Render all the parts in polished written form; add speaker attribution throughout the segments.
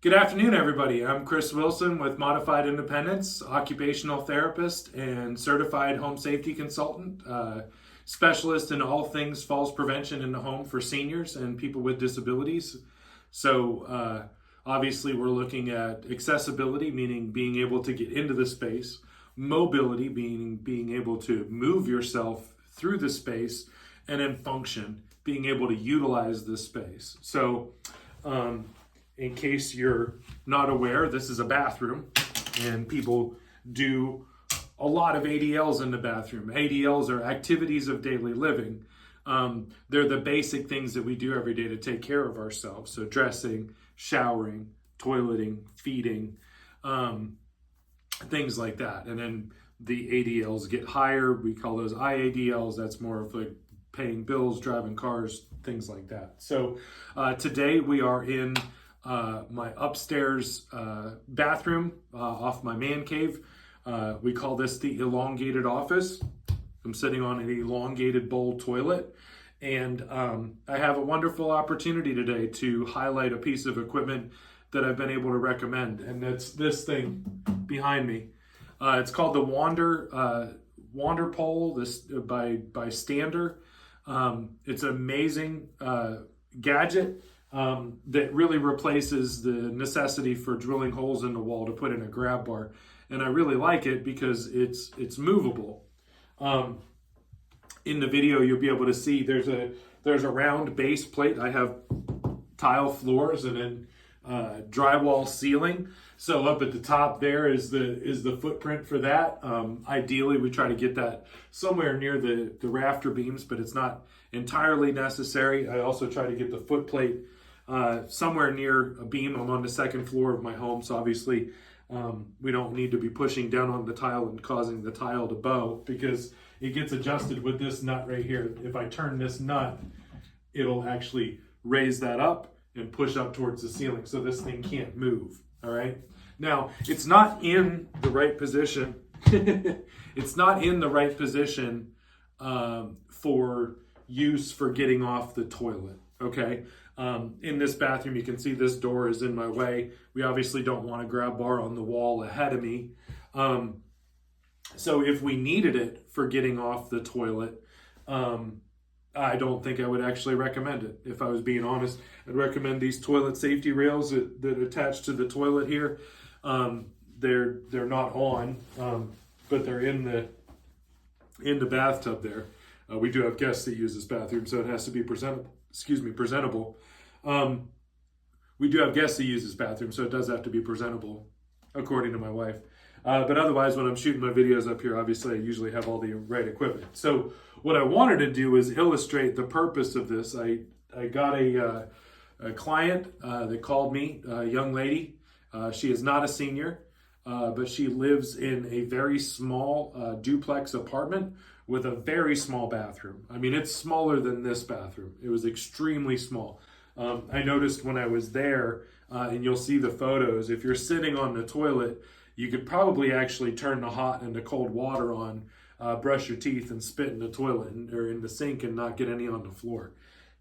Speaker 1: Good afternoon, everybody. I'm Chris Wilson with Modified Independence, occupational therapist and certified home safety consultant, specialist in all things falls prevention in the home for seniors and people with disabilities. Obviously, we're looking at accessibility, meaning being able to get into the space, mobility, being able to move yourself through the space, and then function, being able to utilize the space. In case you're not aware, this is a bathroom, and people do a lot of ADLs in the bathroom. ADLs are activities of daily living. They're the basic things that we do every day to take care of ourselves. So dressing, showering, toileting, feeding, things like that. And then the ADLs get higher. We call those IADLs. That's more of like paying bills, driving cars, things like that. Today we are in my upstairs bathroom off my man cave. We call this the elongated office. I'm sitting on an elongated bowl toilet, and I have a wonderful opportunity today to highlight a piece of equipment that I've been able to recommend, and that's this thing behind me. It's called the Wander Pole. This by Stander. It's an amazing gadget. That really replaces the necessity for drilling holes in the wall to put in a grab bar, and I really like it because it's movable. In the video, you'll be able to see there's a round base plate. I have tile floors and then drywall ceiling. So up at the top there is the footprint for that. Ideally, we try to get that somewhere near the rafter beams, but it's not entirely necessary. I also try to get the foot plate somewhere near a beam. I'm on the second floor of my home, so obviously we don't need to be pushing down on the tile and causing the tile to bow, because it gets adjusted with this nut right here. If I turn this nut, it'll actually raise that up and push up towards the ceiling, so this thing can't move. All right. Now, it's not in the right position. It's not in the right position for use for getting off the toilet. Okay. In this bathroom, you can see this door is in my way. We obviously don't want a grab bar on the wall ahead of me. So if we needed it for getting off the toilet, I don't think I would actually recommend it. If I was being honest, I'd recommend these toilet safety rails that attach to the toilet here. They're not on, but they're in the bathtub there. We do have guests that use this bathroom, so it has to be presentable. We do have guests that use this bathroom, so it does have to be presentable, according to my wife. But otherwise, when I'm shooting my videos up here, obviously I usually have all the right equipment. So what I wanted to do is illustrate the purpose of this. I got a client that called me, a young lady. She is not a senior, but she lives in a very small duplex apartment with a very small bathroom. I mean, it's smaller than this bathroom. It was extremely small. I noticed when I was there, and you'll see the photos, if you're sitting on the toilet, you could probably actually turn the hot and the cold water on, brush your teeth and spit in the toilet or in the sink and not get any on the floor.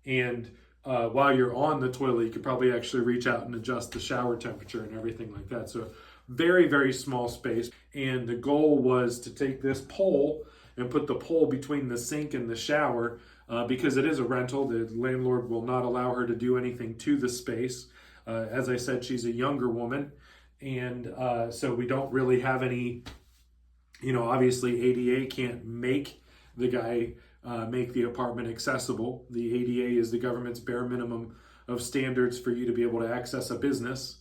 Speaker 1: And while you're on the toilet, you could probably actually reach out and adjust the shower temperature and everything like that. So very, very small space. And the goal was to take this pole and put the pole between the sink and the shower, because it is a rental. The landlord will not allow her to do anything to the space. As I said, she's a younger woman. And so we don't really have any, obviously ADA can't make the guy make the apartment accessible. The ADA is the government's bare minimum of standards for you to be able to access a business.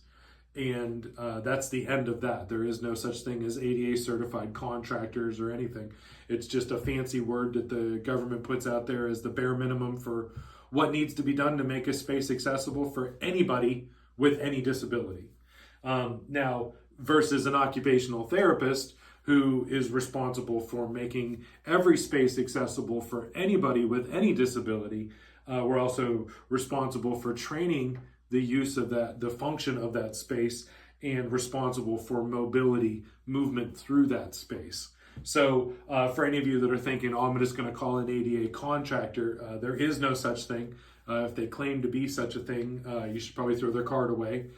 Speaker 1: And that's the end of that. There is no such thing as ADA certified contractors or anything. It's just a fancy word that the government puts out there as the bare minimum for what needs to be done to make a space accessible for anybody with any disability. Now, versus an occupational therapist who is responsible for making every space accessible for anybody with any disability. We're also responsible for training the use of that, the function of that space, and responsible for mobility, movement through that space. So for any of you that are thinking, oh, I'm just going to call an ADA contractor, there is no such thing. If they claim to be such a thing, you should probably throw their card away.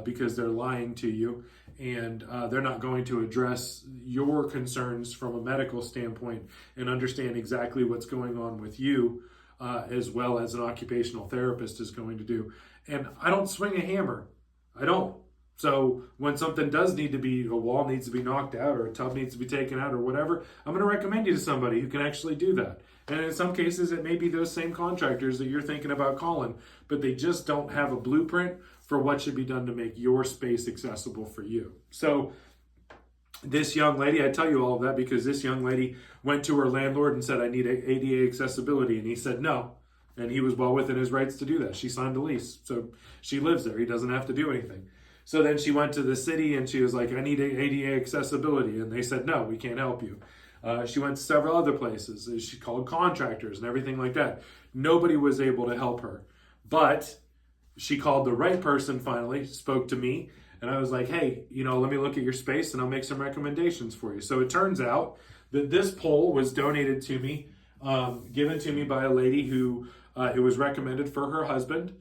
Speaker 1: because they're lying to you, and they're not going to address your concerns from a medical standpoint and understand exactly what's going on with you, as well as an occupational therapist is going to do. And I don't swing a hammer. I don't. So when something does need to be, a wall needs to be knocked out or a tub needs to be taken out or whatever, I'm going to recommend you to somebody who can actually do that. And in some cases, it may be those same contractors that you're thinking about calling, but they just don't have a blueprint for what should be done to make your space accessible for you. So this young lady, I tell you all of that because this young lady went to her landlord and said, I need ADA accessibility. And he said no. And he was well within his rights to do that. She signed a lease. So she lives there. He doesn't have to do anything. So then she went to the city and she was like, I need ADA accessibility. And they said, no, we can't help you. She went to several other places. She called contractors and everything like that. Nobody was able to help her. But she called the right person finally, spoke to me. And I was like, hey, let me look at your space and I'll make some recommendations for you. So it turns out that this pole was donated to me, given to me by a lady who it was recommended for her husband.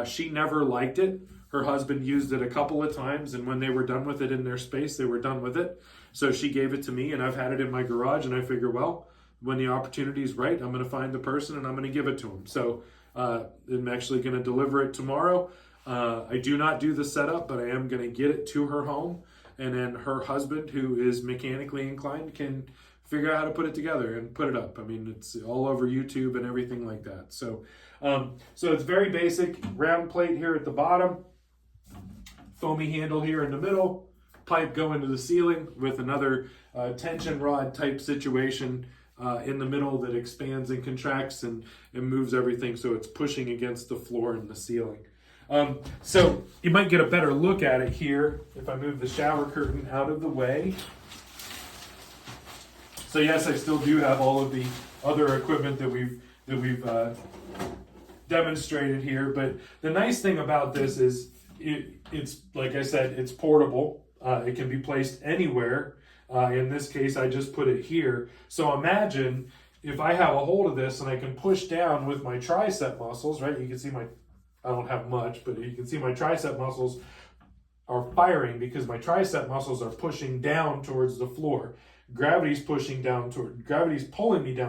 Speaker 1: She never liked it. Her husband used it a couple of times, and when they were done with it in their space, they were done with it. So she gave it to me, and I've had it in my garage, and I figure, well, when the opportunity is right, I'm going to find the person, and I'm going to give it to him. So I'm actually going to deliver it tomorrow. I do not do the setup, but I am going to get it to her home, and then her husband, who is mechanically inclined, can figure out how to put it together and put it up. I mean, it's all over YouTube and everything like that. So it's very basic. Round plate here at the bottom, foamy handle here in the middle, pipe going to the ceiling with another tension rod type situation in the middle that expands and contracts and moves everything so it's pushing against the floor and the ceiling. So you might get a better look at it here if I move the shower curtain out of the way. So yes, I still do have all of the other equipment that we've demonstrated here, but the nice thing about this is it's like I said, it's portable. It can be placed anywhere. In this case, I just put it here. So imagine if I have a hold of this and I can push down with my tricep muscles, right? You can see I don't have much, but you can see my tricep muscles are firing because my tricep muscles are pushing down towards the floor. Gravity's pulling me down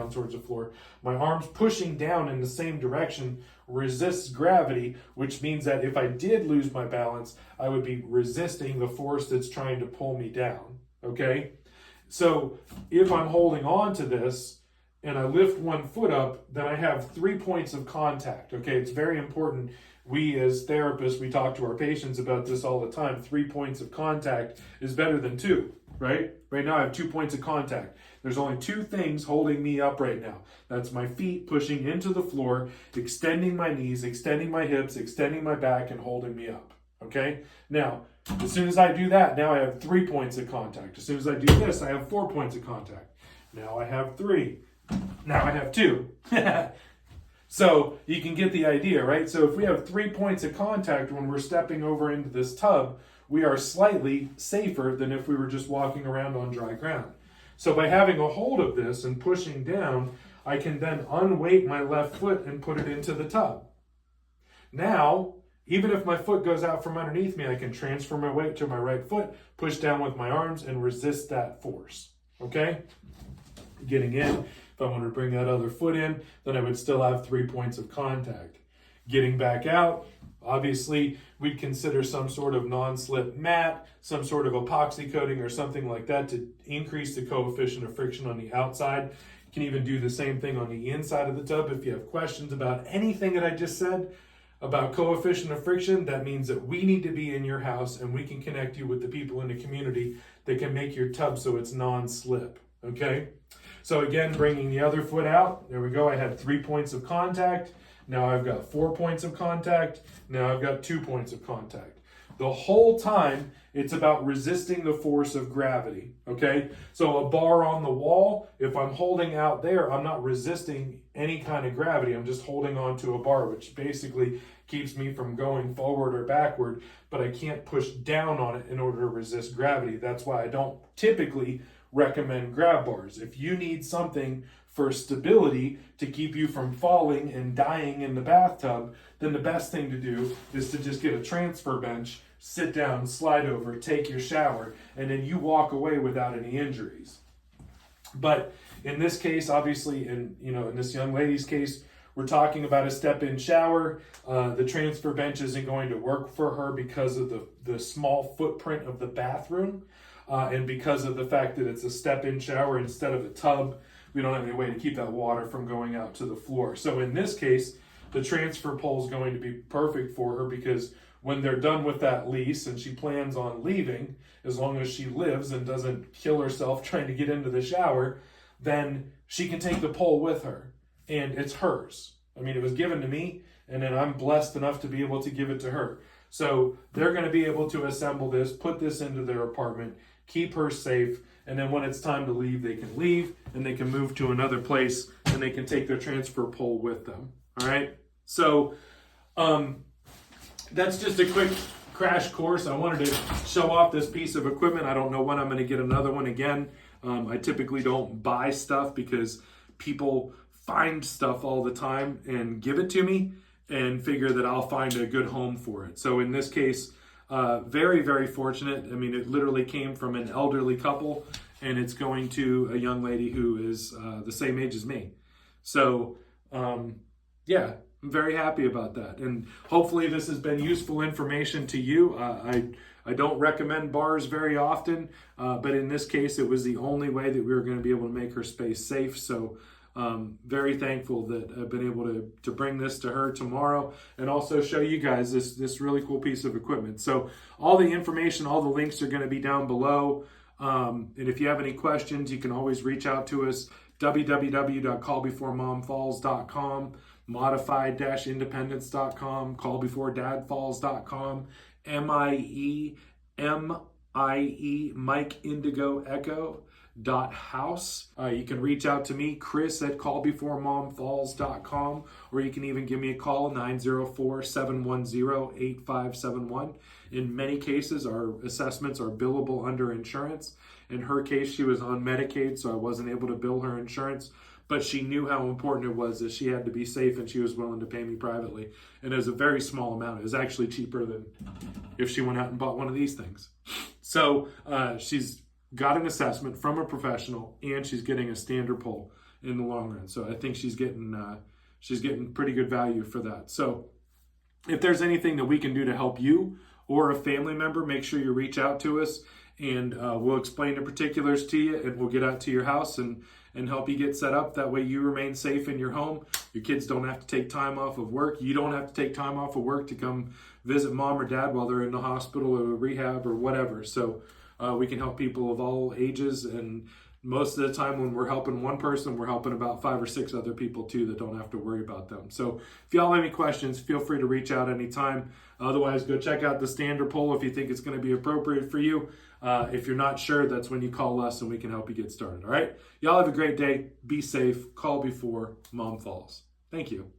Speaker 1: towards the floor. My arms pushing down in the same direction resists gravity, which means that if I did lose my balance, I would be resisting the force that's trying to pull me down, okay? So if I'm holding on to this and I lift one foot up, then I have 3 points of contact, okay? It's very important. We as therapists, we talk to our patients about this all the time. 3 points of contact is better than 2. Right? Right now I have 2 points of contact. There's only 2 things holding me up right now. That's my feet pushing into the floor, extending my knees, extending my hips, extending my back, and holding me up. Okay? Now, as soon as I do that, now I have 3 points of contact. As soon as I do this, I have 4 points of contact. Now I have 3. Now I have 2. So you can get the idea, right? So if we have 3 points of contact when we're stepping over into this tub, we are slightly safer than if we were just walking around on dry ground. So by having a hold of this and pushing down, I can then unweight my left foot and put it into the tub. Now, even if my foot goes out from underneath me, I can transfer my weight to my right foot, push down with my arms, and resist that force. Okay? Getting in, if I wanted to bring that other foot in, then I would still have 3 points of contact. Getting back out, obviously, we'd consider some sort of non-slip mat, some sort of epoxy coating or something like that to increase the coefficient of friction on the outside. You can even do the same thing on the inside of the tub. If you have questions about anything that I just said about coefficient of friction, that means that we need to be in your house and we can connect you with the people in the community that can make your tub so it's non-slip, okay? So again, bringing the other foot out, there we go. I had 3 points of contact. Now I've got 4 points of contact. Now I've got 2 points of contact. The whole time, it's about resisting the force of gravity, okay? So a bar on the wall, if I'm holding out there, I'm not resisting any kind of gravity. I'm just holding on to a bar, which basically keeps me from going forward or backward, but I can't push down on it in order to resist gravity. That's why I don't typically recommend grab bars. If you need something for stability to keep you from falling and dying in the bathtub, then the best thing to do is to just get a transfer bench sit down, slide over, take your shower, and then you walk away without any injuries. But in this case, obviously, in this young lady's case, we're talking about a step-in shower. The transfer bench isn't going to work for her because of the small footprint of the bathroom, and because of the fact that it's a step-in shower instead of a tub. We don't have any way to keep that water from going out to the floor. So in this case, the transfer pole is going to be perfect for her, because when they're done with that lease and she plans on leaving, as long as she lives and doesn't kill herself trying to get into the shower, then she can take the pole with her, and it's hers. I mean, it was given to me, and then I'm blessed enough to be able to give it to her. So they're going to be able to assemble this, put this into their apartment, keep her safe, and then when it's time to leave, they can leave, and they can move to another place, and they can take their transfer pole with them. All right? So that's just a quick crash course. I wanted to show off this piece of equipment. I don't know when I'm going to get another one again. I typically don't buy stuff because people find stuff all the time and give it to me and figure that I'll find a good home for it. So in this case, very, very fortunate. I mean, it literally came from an elderly couple, and it's going to a young lady who is the same age as me. So, yeah, I'm very happy about that. And hopefully this has been useful information to you. I don't recommend bars very often, but in this case, it was the only way that we were going to be able to make her space safe. So very thankful that I've been able to bring this to her tomorrow and also show you guys this really cool piece of equipment. So all the information, all the links are going to be down below. And if you have any questions, you can always reach out to us, www.callbeforemomfalls.com, modified-independence.com, callbeforedadfalls.com, MIE, Mike Indigo Echo .house. You can reach out to me, Chris, at callbeforemomfalls.com, or you can even give me a call, 904-710-8571. In many cases, our assessments are billable under insurance. In her case, she was on Medicaid, so I wasn't able to bill her insurance, but she knew how important it was that she had to be safe, and she was willing to pay me privately. And it was a very small amount. It was actually cheaper than if she went out and bought one of these things. So she's got an assessment from a professional, and she's getting a standard pole in the long run. So I think she's getting pretty good value for that. So if there's anything that we can do to help you or a family member, make sure you reach out to us, and we'll explain the particulars to you, and we'll get out to your house and help you get set up. That way you remain safe in your home. Your kids don't have to take time off of work. You don't have to take time off of work to come visit mom or dad while they're in the hospital or rehab or whatever. So we can help people of all ages, and most of the time when we're helping one person, we're helping about 5 or 6 other people too that don't have to worry about them. So if y'all have any questions, feel free to reach out anytime. Otherwise, go check out the standard pole if you think it's going to be appropriate for you. If you're not sure, that's when you call us and we can help you get started. All right? Y'all have a great day. Be safe. Call before mom falls. Thank you.